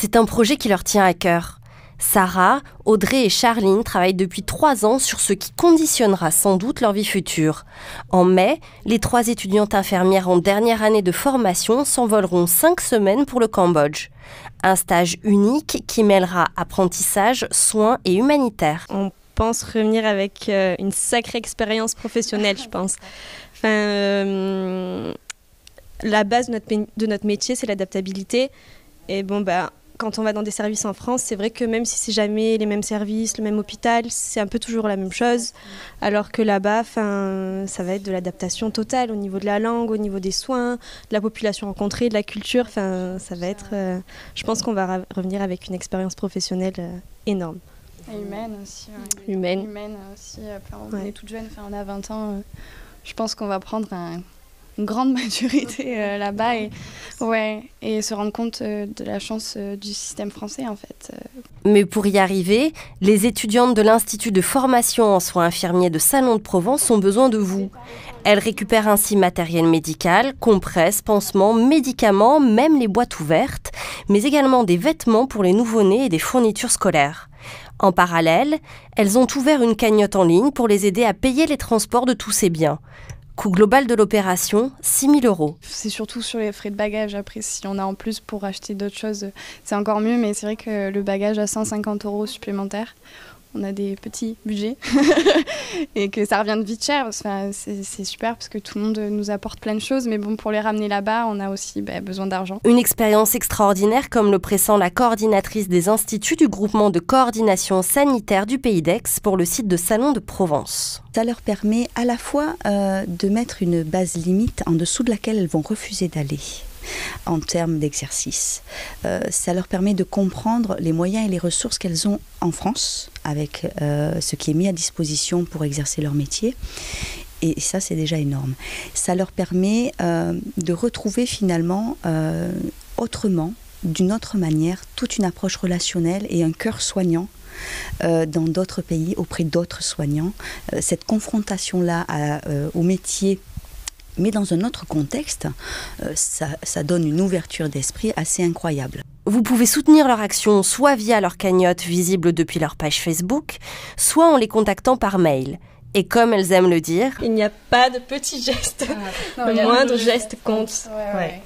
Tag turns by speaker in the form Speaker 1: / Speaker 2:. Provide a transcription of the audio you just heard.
Speaker 1: C'est un projet qui leur tient à cœur. Sarah, Audrey et Charline travaillent depuis 3 ans sur ce qui conditionnera sans doute leur vie future. En mai, les 3 étudiantes infirmières en dernière année de formation s'envoleront 5 semaines pour le Cambodge. Un stage unique qui mêlera apprentissage, soins et humanitaire.
Speaker 2: On pense revenir avec une sacrée expérience professionnelle, je pense. La base de notre métier, c'est l'adaptabilité. Et quand on va dans des services en France, c'est vrai que même si c'est jamais les mêmes services, le même hôpital, c'est un peu toujours la même chose. Alors que là-bas, ça va être de l'adaptation totale au niveau de la langue, au niveau des soins, de la population rencontrée, de la culture. Ça va être, je pense qu'on va revenir avec une expérience professionnelle énorme.
Speaker 3: Et humaine aussi. Ouais.
Speaker 2: Humaine
Speaker 3: aussi. On est toute jeune, on a 20 ans. Je pense qu'on va prendre une grande maturité là-bas et se rendre compte de la chance du système français en fait.
Speaker 1: Mais pour y arriver, les étudiantes de l'Institut de formation en soins infirmiers de Salon de Provence ont besoin de vous. Elles récupèrent ainsi matériel médical, compresses, pansements, médicaments, même les boîtes ouvertes, mais également des vêtements pour les nouveau-nés et des fournitures scolaires. En parallèle, elles ont ouvert une cagnotte en ligne pour les aider à payer les transports de tous ces biens. Coût global de l'opération, 6 000 €.
Speaker 3: C'est surtout sur les frais de bagage. Après, si on a en plus pour acheter d'autres choses, c'est encore mieux. Mais c'est vrai que le bagage à 150 € supplémentaires, on a des petits budgets et que ça revient vite cher. C'est super parce que tout le monde nous apporte plein de choses. Mais bon, pour les ramener là-bas, on a aussi besoin d'argent.
Speaker 1: Une expérience extraordinaire comme le pressent la coordinatrice des instituts du groupement de coordination sanitaire du Pays d'Aix pour le site de Salon de Provence.
Speaker 4: Ça leur permet à la fois de mettre une base limite en dessous de laquelle elles vont refuser d'aller en termes d'exercice. Ça leur permet de comprendre les moyens et les ressources qu'elles ont en France avec ce qui est mis à disposition pour exercer leur métier. Et ça, c'est déjà énorme. Ça leur permet de retrouver finalement autrement, d'une autre manière, toute une approche relationnelle et un cœur soignant dans d'autres pays, auprès d'autres soignants. Cette confrontation-là au métier, mais dans un autre contexte, ça donne une ouverture d'esprit assez incroyable.
Speaker 1: Vous pouvez soutenir leur action soit via leur cagnotte visible depuis leur page Facebook, soit en les contactant par mail. Et comme elles aiment le dire,
Speaker 2: il n'y a pas de petits gestes. Le moindre geste compte.
Speaker 3: Ouais.